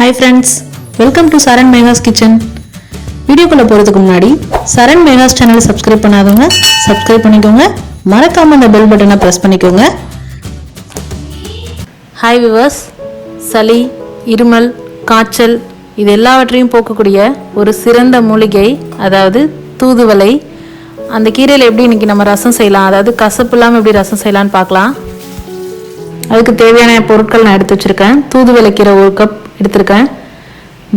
Hi friends, welcome to Saran Meghas Kitchen. வீடியோக்குள்ள போறதுக்கு முன்னாடி சரண் மேகாஸ் சேனலை சப்ஸ்கிரைப் பண்ணாதவங்க சப்ஸ்கிரைப் பண்ணிக்கோங்க. மறக்காம அந்த பெல் பட்டனை பிரஸ் பண்ணிக்கோங்க. ஹாய் வியூவர்ஸ், சளி, இருமல், காய்ச்சல் இது எல்லாவற்றையும் போக்கக்கூடிய ஒரு சிறந்த மூலிகை, அதாவது தூதுவளை. அந்த கீரையில் எப்படி இன்னைக்கு நம்ம ரசம் செய்யலாம், அதாவது கசப்பு இல்லாமல் எப்படி ரசம் செய்யலான்னு பார்க்கலாம். அதுக்கு தேவையான பொருட்கள் நான் எடுத்து வச்சுருக்கேன். தூதுவளை கீரை 1 கப் எடுத்திருக்கேன்.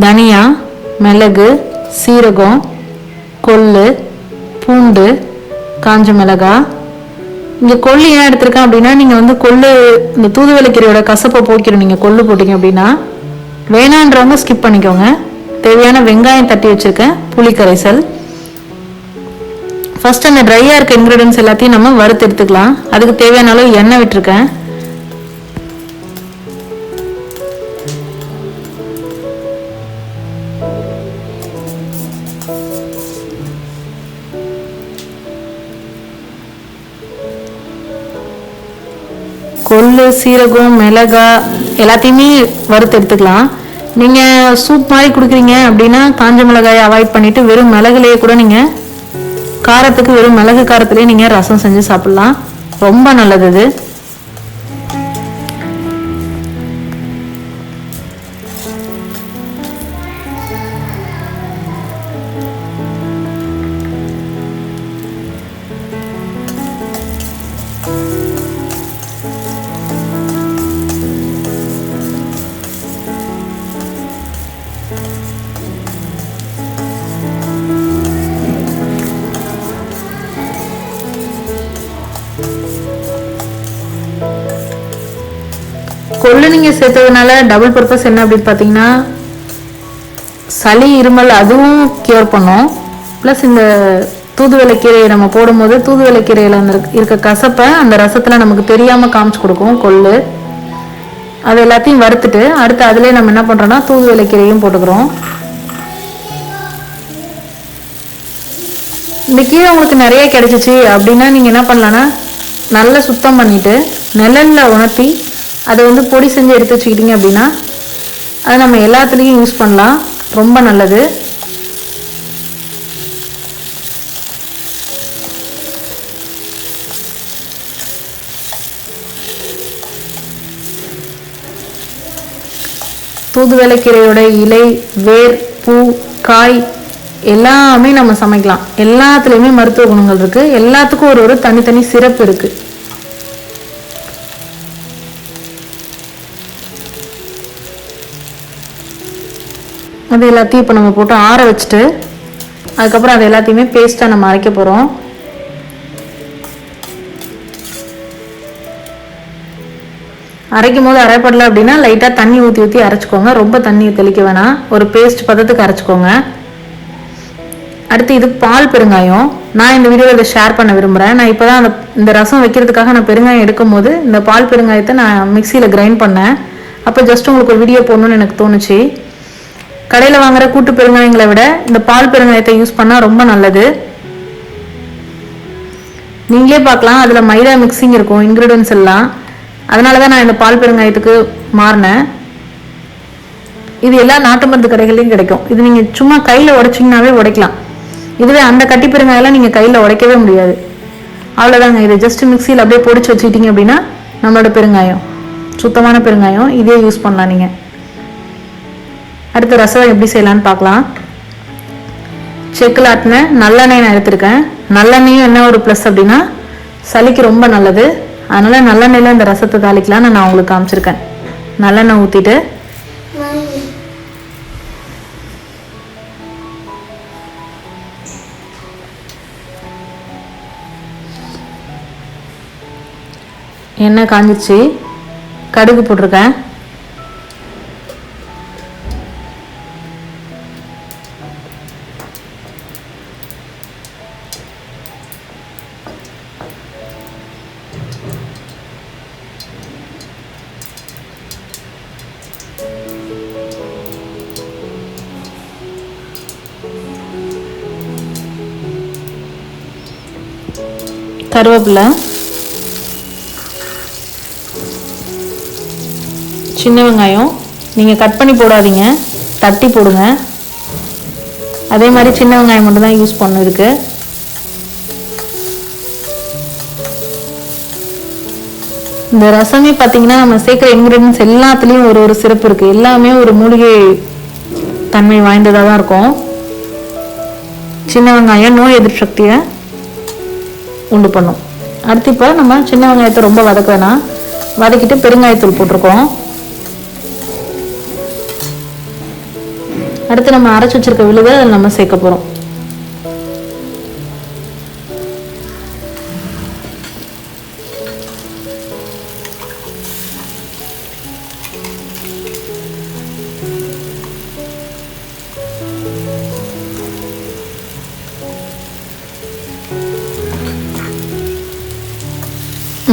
தனியா, மிளகு, சீரகம், கொள்ளு, பூண்டு, காஞ்ச மிளகாய். இங்கே கொள்ளு ஏன் எடுத்திருக்கேன் அப்படின்னா, நீங்கள் கொள்ளு இந்த தூதுவளை கீரையோட கசப்பை போக்கிடும். நீங்கள் கொள்ளு போட்டிங்க அப்படின்னா, வேணான்றவங்க ஸ்கிப் பண்ணிக்கோங்க. தேவையான வெங்காயம் தட்டி வச்சுருக்கேன், புளி கரைசல். ஃபர்ஸ்ட் அந்த ட்ரையாக இருக்க இன்க்ரீடியன்ஸ் எல்லாத்தையும் நம்ம வறுத்து எடுத்துக்கலாம். அதுக்கு தேவையான அளவு எண்ணெய் விட்டுருக்கேன். கொள்ளு, சீரகம், மிளகாய் எல்லாத்தையுமே வறுத்து எடுத்துக்கலாம். நீங்கள் சூப் மாதிரி கொடுக்குறீங்க அப்படின்னா காஞ்ச மிளகாயை அவாய்ட் பண்ணிவிட்டு வெறும் மிளகுலேயே கூட நீங்கள் காரத்துக்கு வெறும் மிளகு காரத்துலேயே நீங்கள் ரசம் செஞ்சு சாப்பிட்லாம். ரொம்ப நல்லது இது. கொள்ளு நீங்கள் சேர்த்ததுனால டபுள் பர்பஸ் என்ன அப்படின்னு பார்த்தீங்கன்னா, சளி, இருமல் அதுவும் கியூர் பண்ணும். ப்ளஸ் இந்த தூதுவளை கீரையை நம்ம போடும்போது தூதுவளை கீரையில் அந்த இருக்க கசப்பை அந்த ரசத்தில் நமக்கு தெரியாமல் காமிச்சு கொடுக்கும் கொள்ளு. அது எல்லாத்தையும் வறுத்துட்டு அடுத்து அதிலே நம்ம என்ன பண்ணுறோன்னா தூதுவளை கீரையும் போட்டுக்கிறோம். இந்த கீரை உங்களுக்கு நிறைய கிடைச்சிச்சு அப்படின்னா நீங்கள் என்ன பண்ணலான்னா, நல்லா சுத்தம் பண்ணிவிட்டு நிழலில் உணர்த்தி அதை பொடி செஞ்சு எடுத்து வச்சுக்கிட்டிங்க அப்படின்னா அதை நம்ம எல்லாத்துலேயும் யூஸ் பண்ணலாம். ரொம்ப நல்லது. தூதுவளை கீரையோட இலை, வேர், பூ, காய் எல்லாமே நம்ம சமைக்கலாம். எல்லாத்துலேயுமே மருத்துவ குணங்கள் இருக்குது. எல்லாத்துக்கும் ஒரு தனித்தனி சிறப்பு இருக்குது. அது எல்லாத்தையும் இப்போ நம்ம போட்டு ஆற வச்சுட்டு அதுக்கப்புறம் அது எல்லாத்தையுமே பேஸ்ட்டாக நம்ம அரைக்க போகிறோம். அரைக்கும் போது அரைப்படலை அப்படின்னா லைட்டாக தண்ணி ஊற்றி அரைச்சிக்கோங்க. ரொம்ப தண்ணி தெளிக்க வேணாம். ஒரு பேஸ்ட் பதத்துக்கு அரைச்சிக்கோங்க. அடுத்து இது பால் பெருங்காயம். நான் இந்த வீடியோவில் இதை ஷேர் பண்ண விரும்புகிறேன். நான் இப்போ தான் இந்த ரசம் வைக்கிறதுக்காக நான் பெருங்காயம் எடுக்கும் போது இந்த பால் பெருங்காயத்தை நான் மிக்சியில் கிரைண்ட் பண்ணேன். அப்போ ஜஸ்ட் உங்களுக்கு ஒரு வீடியோ போடணுன்னு எனக்கு தோணுச்சு. கடையில் வாங்குற கூட்டு பெருங்காயங்களை விட இந்த பால் பெருங்காயத்தை யூஸ் பண்ணால் ரொம்ப நல்லது. நீங்களே பார்க்கலாம், அதில் மைதா மிக்சிங் இருக்கும் இன்க்ரீடியன்ஸ் எல்லாம். அதனால தான் நான் இந்த பால் பெருங்காயத்துக்கு மாறினேன். இது எல்லா நாட்டு மருந்து கடைகள்லையும் கிடைக்கும். இது நீங்கள் சும்மா கையில் உடைச்சிங்கனாவே உடைக்கலாம். இதுவே அந்த கட்டி பெருங்காயெல்லாம் நீங்கள் கையில் உடைக்கவே முடியாது. அவ்வளோதாங்க. இது ஜஸ்ட் மிக்சியில் அப்படியே பொடிச்சு வச்சுக்கிட்டீங்க அப்படின்னா நம்மளோட பெருங்காயம், சுத்தமான பெருங்காயம். இதே யூஸ் பண்ணலாம் நீங்கள். அடுத்த ரசம் எப்படி செய்யலான்னு பார்க்கலாம். செக்கில் ஆட்டின நல்லெண்ணெய் நான் எடுத்திருக்கேன். நல்லெண்ணெயும் என்ன ஒரு ப்ளஸ் அப்படின்னா சளிக்கு ரொம்ப நல்லது. அதனால் நல்லெண்ணெயில் இந்த ரசத்தை தாளிக்கலான்னு நான் உங்களுக்கு காமிச்சிருக்கேன். நல்லெண்ணெய் ஊற்றிட்டு எண்ணெய் காஞ்சிச்சு, கடுகு போட்டிருக்கேன். கருவேப்பிலை, சின்ன வெங்காயம், நீங்கள் கட் பண்ணி போடாதீங்க, தட்டி போடுங்க. அதே மாதிரி சின்ன வெங்காயம் மட்டும் தான் யூஸ் பண்ண இருக்கு. இந்த ரசமே பார்த்தீங்கன்னா நம்ம சேர்க்குற இன்க்ரீடியன்ஸ் எல்லாத்துலேயும் ஒரு சிறப்பு இருக்குது. எல்லாமே ஒரு மூலிகை தன்மை வாய்ந்ததாக தான் இருக்கும். சின்ன வெங்காயம் நோய் எதிர்ப்பு சக்தியை உண்டு பண்ணும். அடுத்து இப்போ நம்ம சின்ன வெங்காயத்தை ரொம்ப வதக்க வேணாம், வதக்கிட்டு பெருங்காயத்தூள் போட்டிருக்கோம். அடுத்து நம்ம அரைச்சி வச்சிருக்க விழுதை அதில் நம்ம சேர்க்க போகிறோம்.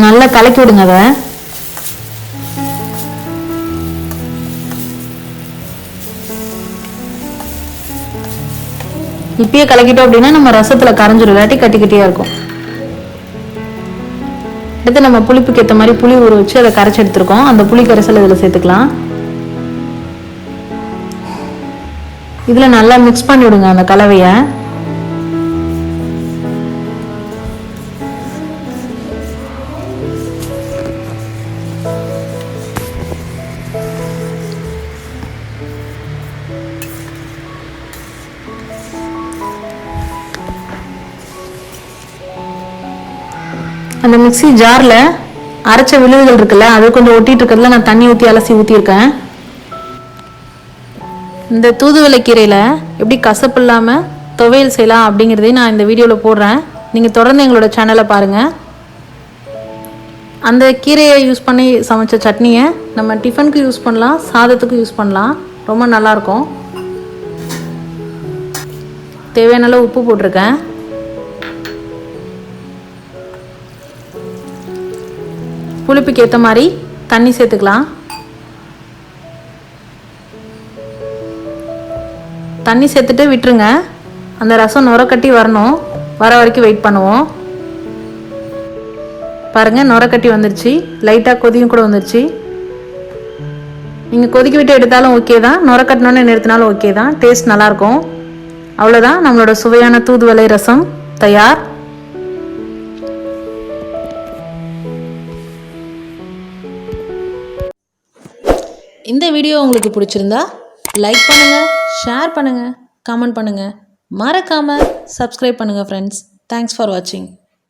நல்லா கலக்கி விடுங்க. அதை இப்பயே கலக்கிட்டோம் அப்படின்னா நம்ம ரசத்துல கரைஞ்சிரும், இல்லாட்டி கட்டி கட்டியா இருக்கும். அடுத்து நம்ம புளிப்புக்கு ஏற்ற மாதிரி புளி ஊற வச்சு அதை கரைச்சி எடுத்துருக்கோம். அந்த புளி கரைசல் இதில் சேர்த்துக்கலாம். இதில் நல்லா மிக்ஸ் பண்ணி விடுங்க அந்த கலவையை. அந்த மிக்ஸி ஜாரில் அரைச்ச விழுதுகள் இருக்குல்ல, அது கொஞ்சம் ஒட்டிட்டு இருக்கிறதுல நான் தண்ணி ஊற்றி அலசி ஊற்றிருக்கேன். இந்த தூதுவளை கீரையில் எப்படி கசப்பு இல்லாமல் துவையல் செய்யலாம் அப்படிங்கிறதையும் நான் இந்த வீடியோவில் போடுறேன். நீங்கள் தொடர்ந்து எங்களோட சேனலை பாருங்கள். அந்த கீரையை யூஸ் பண்ணி சமைச்ச சட்னியை நம்ம டிஃபனுக்கு யூஸ் பண்ணலாம், சாதத்துக்கு யூஸ் பண்ணலாம். ரொம்ப நல்லாயிருக்கும். தேவையான அளவு உப்பு போட்டிருக்கேன். புளிப்புக்கு ஏற்ற மாதிரி தண்ணி சேர்த்துக்கலாம். தண்ணி சேர்த்துட்டு விட்டுருங்க. அந்த ரசம் நுரக்கட்டி வரணும், வர வரைக்கும் வெயிட் பண்ணுவோம். பாருங்கள், நுரக்கட்டி வந்துருச்சு, லைட்டாக கொதியும் கூட வந்துருச்சு. நீங்கள் கொதிக்க விட்டு எடுத்தாலும் ஓகே தான், நுரக்கட்டினோன்னு நிறுத்தினாலும் ஓகே தான், டேஸ்ட் நல்லாயிருக்கும். அவ்வளோதான், நம்மளோட சுவையான தூதுவளை ரசம் தயார். இந்த வீடியோ உங்களுக்கு பிடிச்சிருந்தா லைக் பண்ணுங்கள், ஷேர் பண்ணுங்கள், கமெண்ட் பண்ணுங்கள், மறக்காமல் சப்ஸ்கிரைப் பண்ணுங்கள் ஃப்ரெண்ட்ஸ். தேங்க்ஸ் ஃபார் வாட்சிங்.